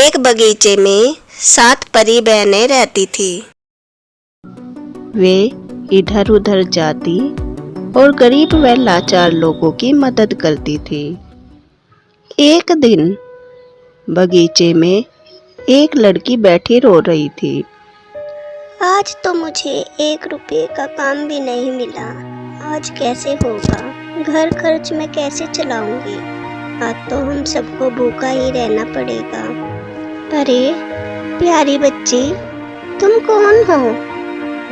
एक बगीचे में 7 परी बहनें रहती थी। वे इधर उधर जाती और गरीब व लाचार लोगों की मदद करती थी। एक दिन बगीचे में एक लड़की बैठी रो रही थी। आज तो मुझे 1 रुपये का काम भी नहीं मिला। आज कैसे होगा? घर खर्च मैं कैसे चलाऊंगी? आज तो हम सबको भूखा ही रहना पड़ेगा। अरे प्यारी बच्ची, तुम कौन हो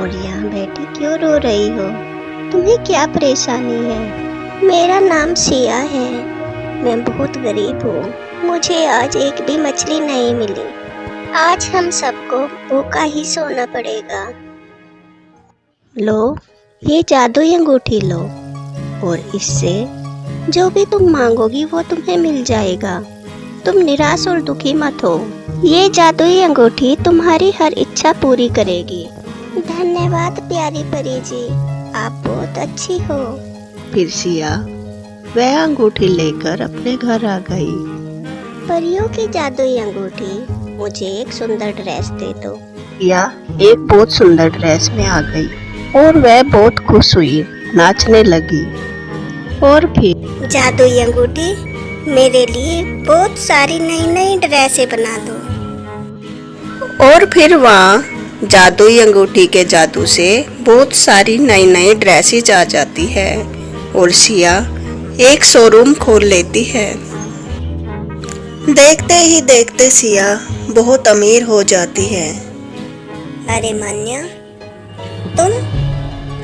और यहाँ बैठी क्यों रो रही हो? तुम्हें क्या परेशानी है? मेरा नाम सिया है। मैं बहुत गरीब हूँ। मुझे आज एक भी मछली नहीं मिली। आज हम सबको भूखा ही सोना पड़ेगा। लो, ये जादुई अंगूठी लो और इससे जो भी तुम मांगोगी वो तुम्हें मिल जाएगा। तुम निराश और दुखी मत हो। ये जादुई अंगूठी तुम्हारी हर इच्छा पूरी करेगी। धन्यवाद प्यारी परी जी, आप बहुत अच्छी हो। फिर सिया वह अंगूठी लेकर अपने घर आ गई। परियों की जादुई अंगूठी, मुझे एक सुंदर ड्रेस दे दो। सिया एक बहुत सुंदर ड्रेस में आ गई और वह बहुत खुश हुई, नाचने लगी। और फिर जादुई अंगूठी, मेरे लिए बहुत सारी नई नई ड्रेसें बना दो। और फिर वहाँ जादुई अंगूठी के जादू से बहुत सारी नई नई ड्रेसेज आ जाती है और सिया एक शोरूम खोल लेती है। देखते ही देखते सिया बहुत अमीर हो जाती है। अरे मान्या, तुम?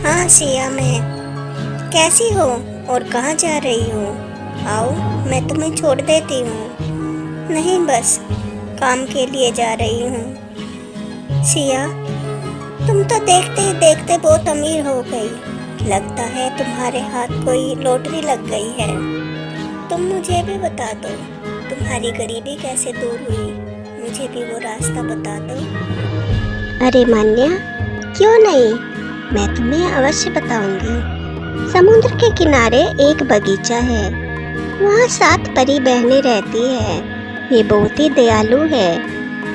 हाँ सिया, मैं। कैसी हो और कहाँ जा रही हो? आओ, मैं तुम्हें छोड़ देती हूँ। नहीं, बस काम के लिए जा रही हूँ। सिया, तुम तो देखते ही देखते बहुत अमीर हो गई। लगता है तुम्हारे हाथ कोई लॉटरी लग गई है। तुम मुझे भी बता दो, तुम्हारी गरीबी कैसे दूर हुई? मुझे भी वो रास्ता बता दो। अरे मान्या, क्यों नहीं, मैं तुम्हें अवश्य बताऊंगी। समुद्र के किनारे एक बगीचा है। वहाँ 7 परी बहनें रहती है। ये बहुत ही दयालु है।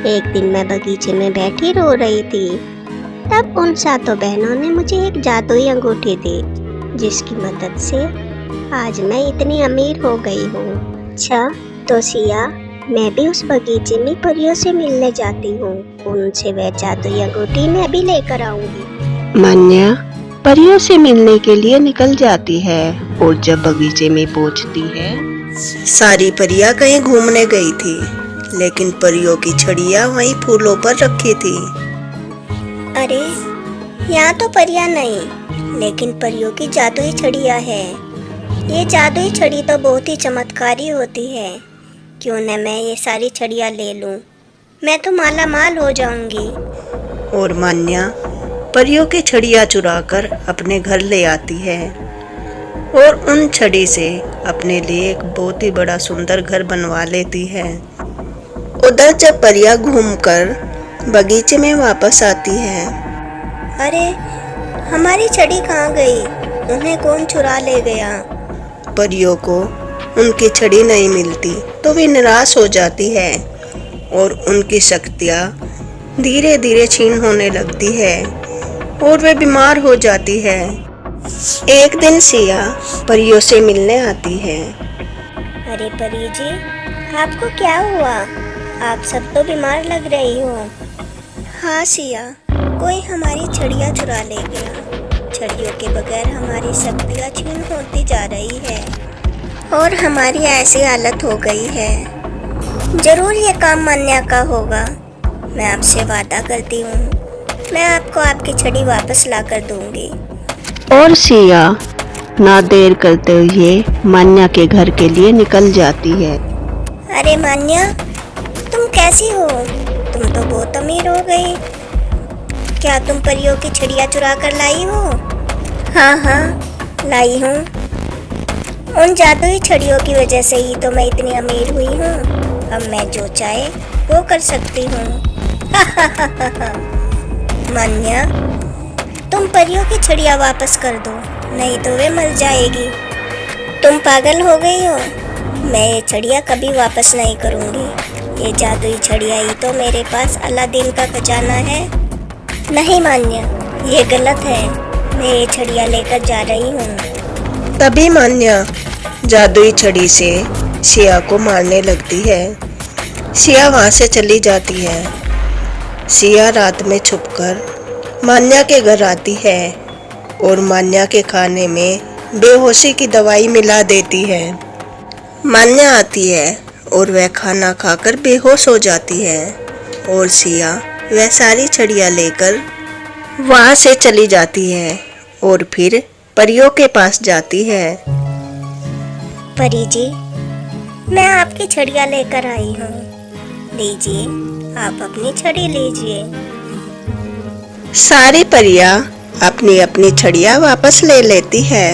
एक दिन मैं बगीचे में बैठी रो रही थी। तब उन 7 बहनों ने मुझे एक जादुई अंगूठी दी, जिसकी मदद से आज मैं इतनी अमीर हो गई हूँ। अच्छा तो सिया, मैं भी उस बगीचे में परियों से मिलने जाती हूँ। उनसे वह जादुई अंगूठी मैं भी लेकर आऊंगी। मान्या परियों से मिलने के लिए निकल जाती है और जब बगीचे में पहुंचती है, सारी परियां कहीं घूमने गई थी, लेकिन परियों की छड़ियाँ वहीं फूलों पर रखी थी। अरे यहाँ तो परियां नहीं, लेकिन परियों की जादुई छड़ियाँ है। ये जादुई छड़ी तो बहुत ही चमत्कारी होती है। क्यों न मैं ये सारी छड़ियाँ ले लूँ? मैं तो माला माल हो जाऊंगी। और मान्या परियों की छड़ियाँ चुराकर अपने घर ले आती है और उन छड़ी से अपने लिए एक बहुत ही बड़ा सुंदर घर बनवा लेती है। उधर जब परियां घूमकर बगीचे में वापस आती है, अरे हमारी छड़ी कहाँ गई? उन्हें कौन चुरा ले गया? परियों को उनकी छड़ी नहीं मिलती तो वे निराश हो जाती है और उनकी शक्तियाँ धीरे धीरे क्षीण होने लगती है और वे बीमार हो जाती है। एक दिन सिया परियों से मिलने आती है। अरे परी जी, आपको क्या हुआ? आप सब तो बीमार लग रही हो। हाँ सिया, कोई हमारी छड़ियाँ चुरा ले गया। छड़ियों के बगैर हमारी शक्तियाँ क्षीण होती जा रही है और हमारी ऐसी हालत हो गई है। जरूर ये काम मान्या का होगा। मैं आपसे वादा करती हूँ, मैं आपको आपकी छड़ी वापस ला कर दूंगी। और सिया ना देर करते हुए मान्या के घर के लिए निकल जाती है। अरे मान्या, तुम कैसी हो? तुम तो बहुत अमीर हो गई। क्या तुम परियों की छड़ियाँ चुरा कर लाई हो? हाँ हाँ, लाई हूँ। उन जादुई छड़ियों की वजह से ही तो मैं इतनी अमीर हुई हूँ। अब मैं जो चाहे वो कर सकती हूँ। मान्या, तुम परियों की छड़ियाँ वापस कर दो, नहीं तो वे मर जाएगी। तुम पागल हो गई हो? मैं ये छड़ियाँ कभी वापस नहीं करूँगी। ये जादुई छड़िया ही तो मेरे पास अलादीन का खजाना है। नहीं मान्या, ये गलत है। मैं ये छड़िया लेकर जा रही हूँ। तभी मान्या जादुई छड़ी से सिया को मारने लगती है। सिया वहाँ से चली जाती है। सिया रात में छुपकर मान्या के घर आती है और मान्या के खाने में बेहोशी की दवाई मिला देती है। मान्या आती है और वह खाना खाकर बेहोश हो जाती है और सिया वह सारी छड़ियाँ लेकर वहाँ से चली जाती है और फिर परियों के पास जाती है। परी जी, मैं आपकी छड़िया लेकर आई हूँ। लीजिए, आप अपनी छड़ी लीजिए। सारी परियां अपनी अपनी छड़ियाँ वापस ले लेती है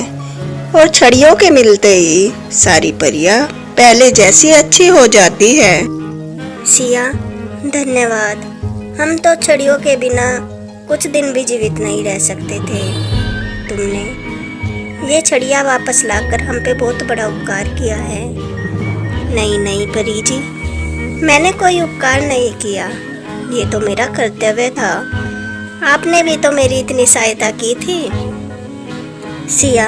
और छड़ियों के मिलते ही सारी परियां पहले जैसी अच्छी हो जाती है। सिया, धन्यवाद। हम तो छड़ियों के बिना कुछ दिन भी जीवित नहीं रह सकते थे। तुमने ये छड़ियाँ वापस लाकर हम पे बहुत बड़ा उपकार किया है। नहीं नहीं परी जी, मैंने कोई उपकार नहीं किया, ये तो मेरा कर्तव्य था। आपने भी तो मेरी इतनी सहायता की थी। सिया,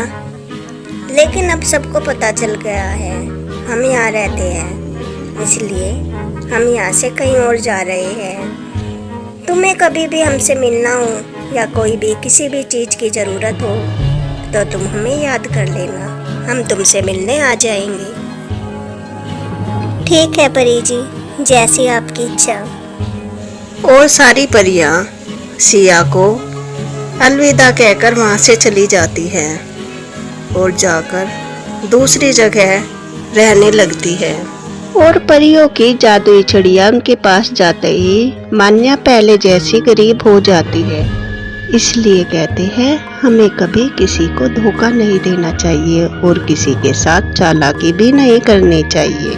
लेकिन अब सबको पता चल गया है हम यहाँ रहते हैं, इसलिए हम यहाँ से कहीं और जा रहे हैं। तुम्हें कभी भी हमसे मिलना हो या कोई भी किसी भी चीज़ की ज़रूरत हो तो तुम हमें याद कर लेना, हम तुमसे मिलने आ जाएंगे। ठीक है परी जी, जैसी आपकी इच्छा। और सारी परियां सिया को अलविदा कहकर वहाँ से चली जाती है और जाकर दूसरी जगह रहने लगती है। और परियों की जादुई छड़ियाँ उनके पास जाते ही मान्या पहले जैसी गरीब हो जाती है। इसलिए कहते हैं हमें कभी किसी को धोखा नहीं देना चाहिए और किसी के साथ चालाकी भी नहीं करनी चाहिए।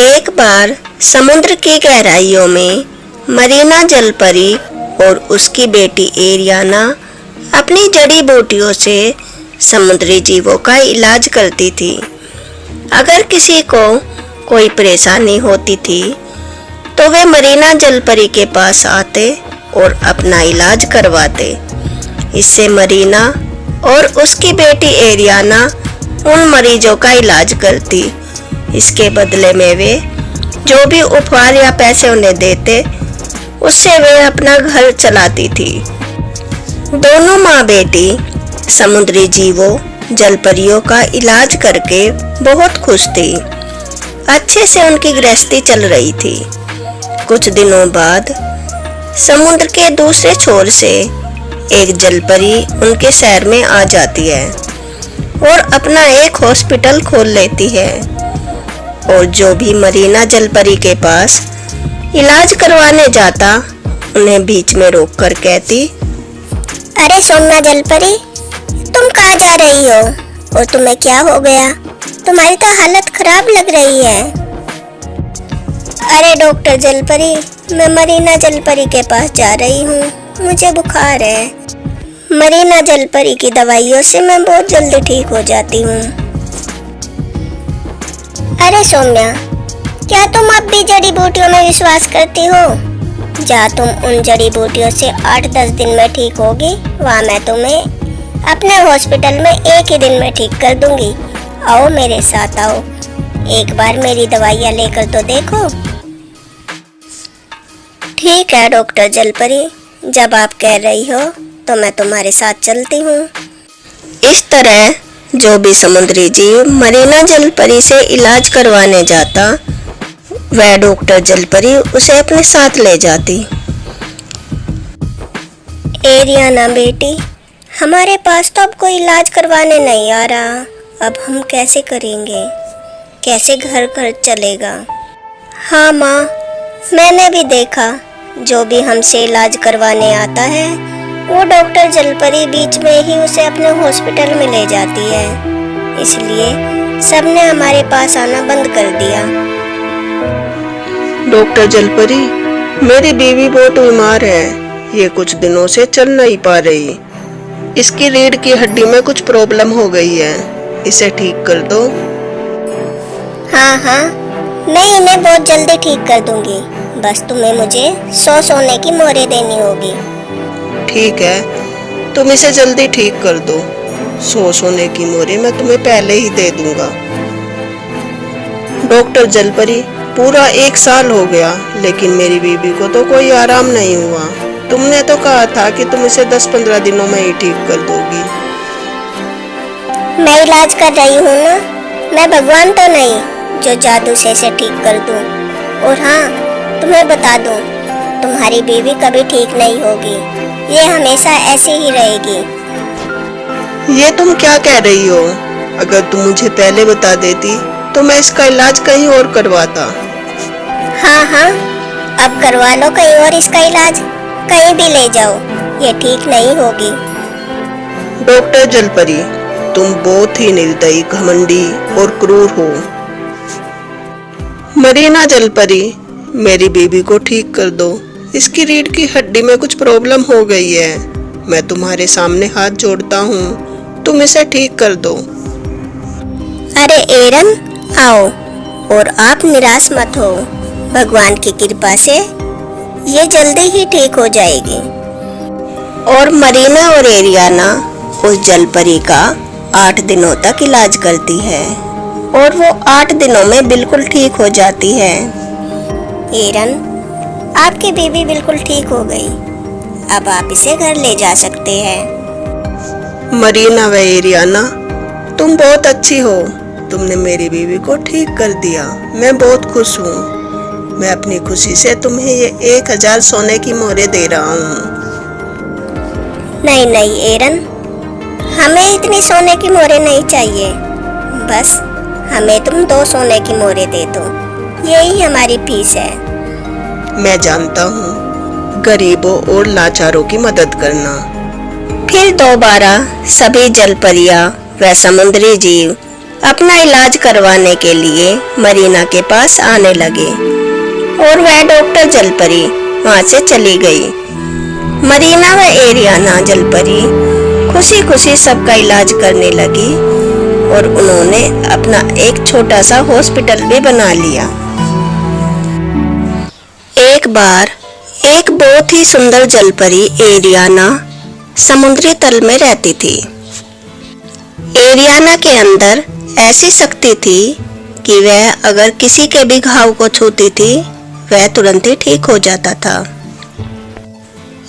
एक बार समुद्र की गहराइयों में मरीना जलपरी और उसकी बेटी एरियाना अपनी जड़ी बूटियों से समुद्री जीवों का इलाज करती थी। अगर किसी को कोई परेशानी होती थी तो वे मरीना जलपरी के पास आते और अपना इलाज करवाते। इससे मरीना और उसकी बेटी एरियाना उन मरीजों का इलाज करती। इसके बदले में वे जो भी उपहार या पैसे उन्हें देते उससे वे अपना घर चलाती थी। दोनों माँ बेटी समुद्री जीवों जलपरियों का इलाज करके बहुत खुश थी। अच्छे से उनकी गृहस्थी चल रही थी। कुछ दिनों बाद समुद्र के दूसरे छोर से एक जलपरी उनके शहर में आ जाती है और अपना एक हॉस्पिटल खोल लेती है। और जो भी मरीना जलपरी के पास इलाज करवाने जाता उन्हें बीच में रोककर कहती, अरे सोमना जलपरी, तुम कहाँ जा रही हो और तुम्हें क्या हो गया? तुम्हारी तो हालत खराब लग रही है। अरे डॉक्टर जलपरी, मैं मरीना जलपरी के पास जा रही हूँ, मुझे बुखार है। मरीना जलपरी की दवाइयों से मैं बहुत जल्दी ठीक हो जाती हूँ। अरे सौम्या, क्या तुम अब भी जड़ी बूटियों में विश्वास करती हो? जा, तुम उन जड़ी बूटियों से 8-10 दिन में ठीक होगी, वहाँ मैं तुम्हें अपने हॉस्पिटल में एक ही दिन में ठीक कर दूंगी। आओ मेरे साथ आओ, एक बार मेरी दवाइयाँ लेकर तो देखो। ठीक है डॉक्टर जलपरी, जब आप कह रही हो तो मैं तुम्हारे साथ चलती हूँ। इस तरह जो भी समुद्री जीव मरीना जलपरी से इलाज करवाने जाता वह डॉक्टर जलपरी उसे अपने साथ ले जाती। एरियाना बेटी, हमारे पास तो अब कोई इलाज करवाने नहीं आ रहा, अब हम कैसे करेंगे? कैसे घर खर्च चलेगा? हाँ माँ, मैंने भी देखा, जो भी हमसे इलाज करवाने आता है वो डॉक्टर जलपरी बीच में ही उसे अपने हॉस्पिटल में ले जाती है, इसलिए सबने हमारे पास आना बंद कर दिया। डॉक्टर जलपरी, मेरी बीवी बहुत बीमार है, ये कुछ दिनों से चल नहीं पा रही। इसकी रीढ़ की हड्डी में कुछ प्रॉब्लम हो गई है, इसे ठीक कर दो। हाँ हाँ, मैं इन्हें बहुत जल्दी ठीक कर दूंगी। बस तुम्हें मुझे 100 सोने की मोहरें देनी होगी। ठीक है, तुम इसे जल्दी ठीक कर दो। 100 सोने की मोहरें मैं तुम्हें पहले ही दे दूंगा। डॉक्टर जलपरी, पूरा 1 साल हो गया, लेकिन मेरी बीबी को तो कोई आराम नहीं हुआ। तुमने तो कहा था कि तुम इसे 10-15 दिनों में ही ठीक कर दोगी। मैं इलाज कर रही हूँ ना, मैं भगवान तो नहीं जो जादू से इसे ठीक कर दूँ। और हाँ, तुम्हें बता दूँ, तुम्हारी बीवी कभी ठीक नहीं होगी, ये हमेशा ऐसी ही रहेगी। ये तुम क्या कह रही हो? अगर तुम मुझे पहले बता देती तो मैं इसका इलाज कहीं और करवाता। हाँ हाँ, अब करवा लो कहीं और इसका इलाज, कहीं भी ले जाओ, ये ठीक नहीं होगी। डॉक्टर जलपरी, तुम बहुत ही निर्दयी, घमंडी और क्रूर हो। मरीना जलपरी, मेरी बीबी को ठीक कर दो। इसकी रीढ़ की हड्डी में कुछ प्रॉब्लम हो गई है। मैं तुम्हारे सामने हाथ जोड़ता हूँ, तुम इसे ठीक कर दो। अरे एरन, आओ, और आप निराश मत हो। भगवान की कृपा से ये जल्दी ही ठीक हो जाएगी। और मरीना और एरियाना उस जलपरी का 8 दिनों तक इलाज करती है और वो 8 दिनों में बिल्कुल ठीक हो जाती है। एरन, आपकी बीवी बिल्कुल ठीक हो गई, अब आप इसे घर ले जा सकते हैं। मरीना व एरियाना, तुम बहुत अच्छी हो। तुमने मेरी बीवी को ठीक कर दिया, मैं बहुत खुश हूँ। मैं अपनी खुशी से तुम्हें ये 1000 सोने की मोहरें दे रहा हूँ। नहीं नहीं एरन, हमें इतनी सोने की मोहरें नहीं चाहिए। बस हमें तुम 2 सोने की मोहरें दे दो, यही हमारी फीस है। मैं जानता हूँ, गरीबों और लाचारों की मदद करना। फिर दोबारा सभी जलपरियां व समुद्री जीव अपना इलाज करवाने के लिए मरीना के पास आने लगे और वह डॉक्टर जलपरी वहां से चली गई। मरीना व एरियाना जलपरी खुशी खुशी सबका इलाज करने लगी और उन्होंने अपना एक छोटा सा हॉस्पिटल भी बना लिया। एक बार एक बहुत ही सुंदर जलपरी एरियाना समुद्री तल में रहती थी। एरियाना के अंदर ऐसी शक्ति थी कि वह अगर किसी के भी घाव को छूती थी वह तुरंत ही ठीक हो जाता था।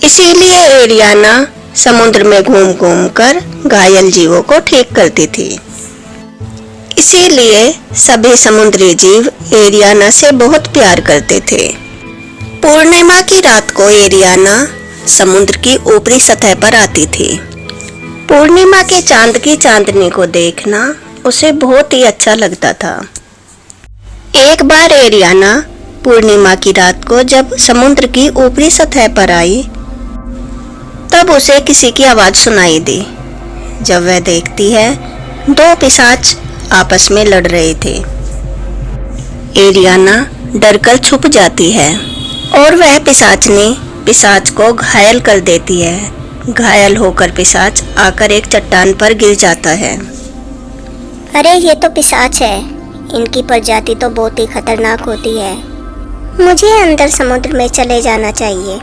इसीलिए एरियाना समुद्र में घूम घूम कर घायल जीवों को ठीक करती थी। इसीलिए सभी समुद्री जीव एरियाना से बहुत प्यार करते थे। पूर्णिमा की रात को एरियाना समुद्र की ऊपरी सतह पर आती थी। पूर्णिमा के चांद की चांदनी को देखना उसे बहुत ही अच्छा लगता था। एक बार एरियाना पूर्णिमा की रात को जब समुद्र की ऊपरी सतह पर आई तब उसे किसी की आवाज सुनाई दी। जब वह देखती है 2 पिशाच आपस में लड़ रहे थे। एरियाना डरकर छुप जाती है और वह पिशाचनी पिशाच को घायल कर देती है। घायल होकर पिशाच आकर एक चट्टान पर गिर जाता है। अरे ये तो पिशाच है, इनकी प्रजाति तो बहुत ही खतरनाक होती है। मुझे अंदर समुद्र में चले जाना चाहिए।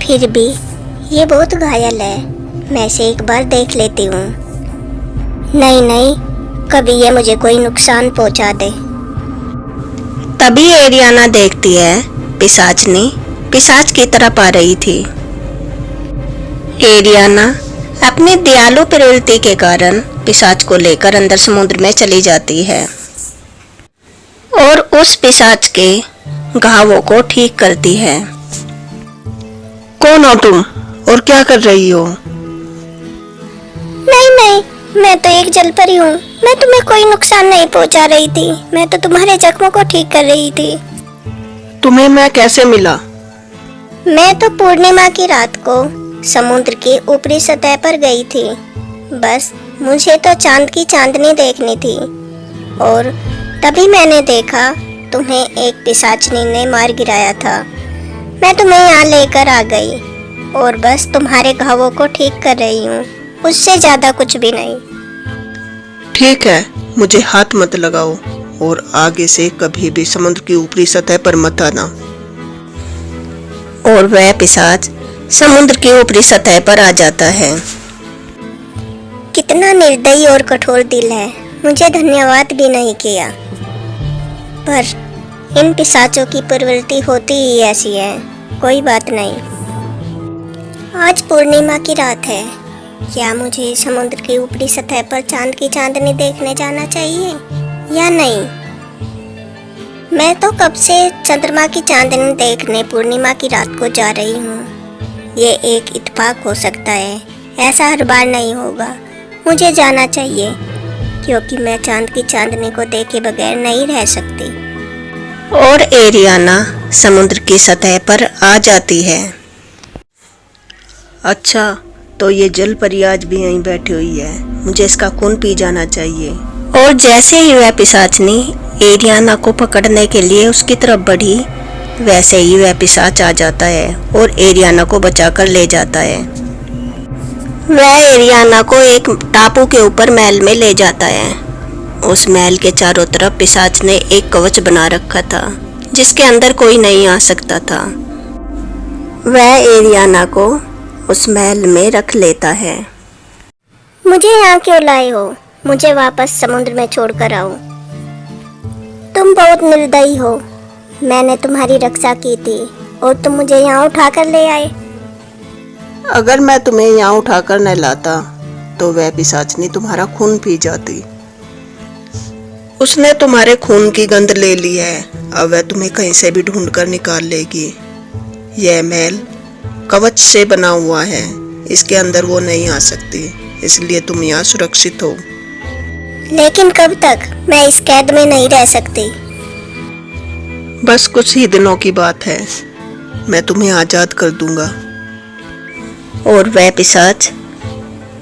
फिर भी ये बहुत घायल है, मैं इसे एक बार देख लेती हूँ। नहीं नहीं, कभी ये मुझे कोई नुकसान पहुँचा दे। तभी एरियाना देखती है पिशाचनी पिशाच की तरफ आ रही थी। एरियाना अपनी दयालु प्रवृत्ति के कारण पिशाच को लेकर अंदर समुद्र में चली जाती है और उस पिशाच के घावों को ठीक करती है। कौन हो तुम और क्या कर रही हो? नहीं नहीं, मैं तो एक जलपरी हूँ। मैं तुम्हें कोई नुकसान नहीं पहुँचा रही थी, मैं तो तुम्हारे जख्मों को ठीक कर रही थी। तुम्हें मैं कैसे मिला? मैं तो पूर्णिमा की रात को समुद्र की ऊपरी सतह पर गई थी। बस मुझे तो चांद की चांदनी देखनी थी और तभी मैंने देखा तुम्हें एक पिशाचनी ने मार गिराया था। मैं तुम्हें यहाँ लेकर आ गई और बस तुम्हारे घावों को ठीक कर रही हूँ, उससे ज्यादा कुछ भी नहीं। ठीक है, मुझे हाथ मत लगाओ, और आगे से कभी भी समुद्र की ऊपरी सतह पर मत आना। और वह पिशाच समुद्र की ऊपरी सतह पर आ जाता है। कितना निर्दयी और कठोर दिल है, मुझे धन्यवाद भी नहीं किया। पर इन पिशाचों की प्रवृत्ति होती ही ऐसी है। कोई बात नहीं। आज पूर्णिमा की रात है। क्या मुझे समुद्र की ऊपरी सतह पर चांद की चांदनी देखने जाना चाहिए या नहीं? मैं तो कब से चंद्रमा की चांदनी देखने पूर्णिमा की रात को जा रही हूँ। ये एक इत्तेफाक हो सकता है, ऐसा हर बार नहीं होगा। मुझे जाना चाहिए क्योंकि मैं चांद की चांदनी को देखे बगैर नहीं रह सकती। और एरियाना समुद्र की सतह पर आ जाती है। अच्छा, तो ये जल परी आज भी यहीं बैठी हुई है। मुझे इसका खून पी जाना चाहिए। और जैसे ही वह पिशाचनी एरियाना को पकड़ने के लिए उसकी तरफ बढ़ी, वैसे ही वह पिशाच आ जाता है और एरियाना को बचाकर ले जाता है। वह एरियाना को एक टापू के ऊपर महल में ले जाता है। उस महल के चारों तरफ पिशाच ने एक कवच बना रखा था जिसके अंदर कोई नहीं आ सकता था। वह एरियाना को उस महल में रख लेता है। मुझे यहाँ क्यों लाए हो? मुझे वापस समुद्र में छोड़कर आओ। तुम बहुत निर्दयी हो। मैंने तुम्हारी रक्षा की थी और तुम मुझे यहाँ उठाकर ले आए। अगर मैं तुम्हें यहाँ उठाकर न लाता तो वह पिशाचनी तुम्हारा खून पी जाती। उसने तुम्हारे खून की गंध ले ली है। अब वह तुम्हें कहीं से भी ढूंढ कर निकाल लेगी। यह महल कवच से बना हुआ है, इसके अंदर वो नहीं आ सकती, इसलिए तुम यहाँ सुरक्षित हो। लेकिन कब तक? मैं इस कैद में नहीं रह सकती। बस कुछ ही दिनों की बात है, मैं तुम्हें आजाद कर दूंगा। और वह पिशाच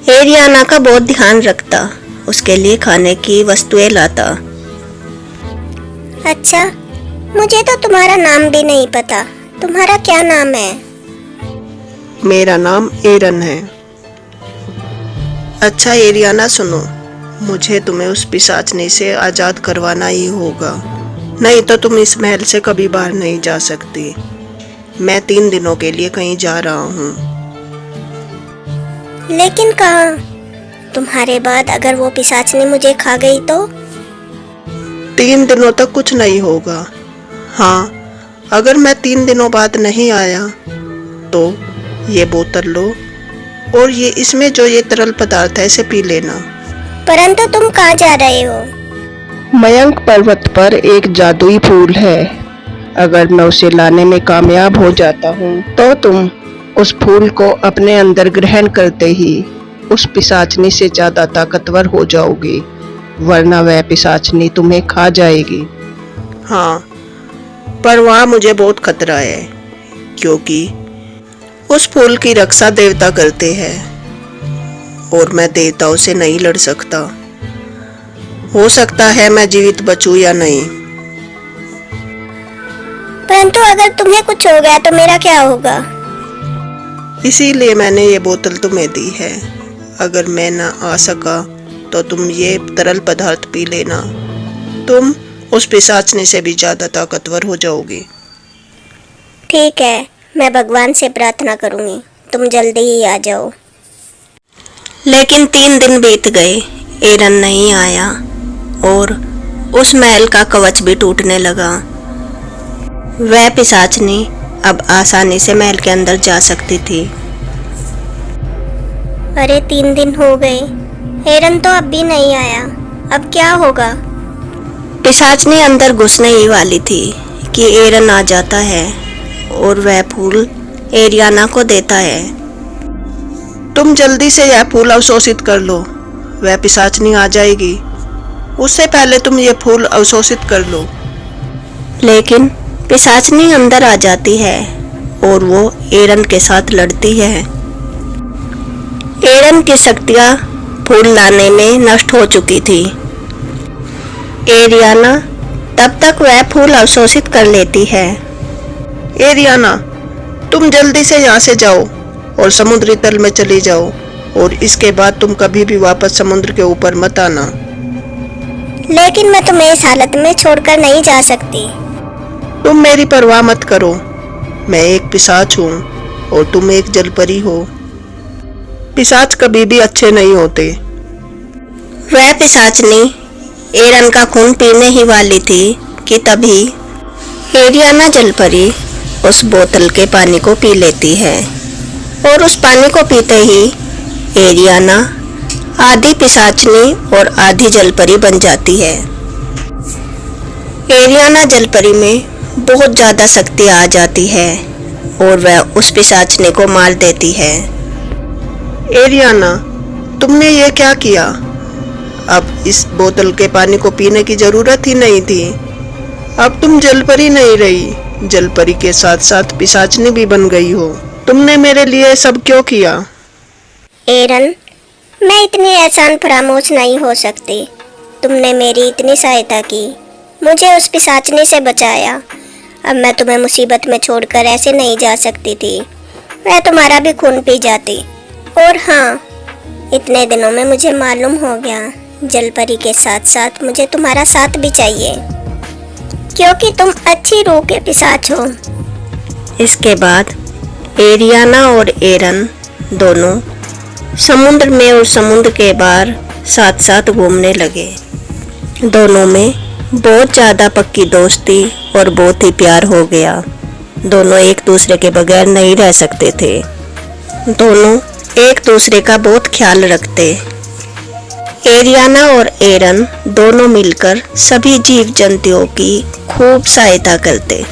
एरियाना का बहुत ध्यान रखता, उसके लिए खाने की वस्तुएं लाता। अच्छा, मुझे तो तुम्हारा नाम भी नहीं पता। तुम्हारा क्या नाम है? मेरा नाम एरन है। अच्छा एरियाना सुनो, मुझे तुम्हें उस पिशाचनी से आजाद करवाना ही होगा, नहीं तो तुम इस महल से कभी बाहर नहीं जा सकती। मैं 3 दिनों के लिए कहीं जा रहा हूँ। लेकिन कहाँ? तुम्हारे बाद अगर वो पिशाचनी मुझे खा गई तो? 3 दिनों तक कुछ नहीं होगा। हाँ, अगर मैं 3 दिनों बाद नहीं आया तो ये बोतल लो और ये इसमें जो ये तरल पदार्थ है इसे पी लेना। परंतु तुम कहाँ जा रहे हो? मयंक पर्वत पर एक जादुई फूल है। अगर मैं उसे लाने में कामयाब हो जाता हूँ तो तुम उस फूल को अपने अंदर ग्रहण करते ही उस पिशाचनी से ज्यादा ताकतवर हो जाओगी, वरना वह पिशाचनी तुम्हें खा जाएगी। हाँ, पर वहाँ मुझे बहुत खतरा है क्योंकि उस फूल की रक्षा देवता करते हैं और मैं देवताओं से नहीं लड़ सकता। हो सकता है मैं जीवित बचूं या नहीं। परंतु अगर तुम्हें कुछ हो गया तो मेरा क्या होगा? इसीलिए मैंने ये बोतल तुम्हें दी है। अगर मैं ना आ सका तो तुम ये तरल पदार्थ पी लेना। तुम उस पिशाचनी से भी ज्यादा ताकतवर हो जाओगी। ठीक है, मैं भगवान से प्रार्थना करूंगी, तुम जल्दी ही आ जाओ। लेकिन 3 दिन बीत गए, एरन नहीं आया और उस महल का कवच भी टूटने लगा। वह पिशाचनी अब आसानी से महल के अंदर जा सकती थी। अरे 3 दिन हो गए, एरन तो अब भी नहीं आया। अब क्या होगा? पिशाचनी अंदर घुसने ही वाली थी कि एरन आ जाता है और वह फूल एरियाना को देता है। तुम जल्दी से यह फूल अवशोषित कर लो, वह पिशाचनी आ जाएगी। उससे पहले तुम ये फूल अवशोषित कर लो। लेकिन पिशाचनी अंदर आ जाती है और वो एरन के साथ लड़ती है। एरन की शक्तियाँ फूल लाने में नष्ट हो चुकी थी। एरियाना तब तक वह फूल अवशोषित कर लेती है। एरियाना, तुम जल्दी से यहाँ से जाओ और समुद्री तल में चली जाओ और इसके बाद तुम कभी भी वापस समुद्र के ऊपर मत आना। लेकिन मैं तुम्हें इस हालत में छोड़कर नहीं जा सकती। तुम मेरी परवाह मत करो। मैं एक पिशाच हूँ और तुम एक जलपरी हो। पिशाच कभी भी अच्छे नहीं होते। वह पिशाचनी एरन का खून पीने ही वाली थी कि तभी एरियाना जलपरी उस बोतल के पानी को पी लेती है और उस पानी को पीते ही एरियाना आधी पिशाचनी और आधी जलपरी बन जाती है। एरियाना जलपरी में बहुत ज़्यादा शक्ति आ जाती है और वह उस पिशाचनी को मार देती है। एरियाना, तुमने ये क्या किया? अब इस बोतल के पानी को पीने की जरूरत ही नहीं थी। अब तुम जलपरी नहीं रही, जलपरी के साथ साथ पिशाचनी भी बन गई हो। तुमने मेरे लिए सब क्यों किया? एरन, मैं इतनी आसान फरामोश नहीं हो सकती। तुमने मेरी इतनी सहायता की, मुझे उस पिशाचनी से बचाया। अब मैं तुम्हें मुसीबत में छोड़कर ऐसे नहीं जा सकती थी। मैं तुम्हारा भी खून पी जाती। और हाँ, इतने दिनों में मुझे मालूम हो गया, जलपरी के साथ साथ मुझे तुम्हारा साथ भी चाहिए, क्योंकि तुम अच्छी रूह के पिशाच हो। इसके बाद एरियाना और एरन दोनों समुद्र में और समुद्र के बाहर साथ साथ घूमने लगे। दोनों में बहुत ज़्यादा पक्की दोस्ती और बहुत ही प्यार हो गया। दोनों एक दूसरे के बगैर नहीं रह सकते थे। दोनों एक दूसरे का बहुत ख्याल रखते। एरियाना और एरन दोनों मिलकर सभी जीव जंतुओं की खूब सहायता करते।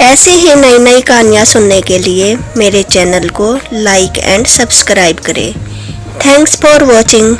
ऐसी ही नई नई कहानियाँ सुनने के लिए मेरे चैनल को लाइक एंड सब्सक्राइब करें। Thanks for watching.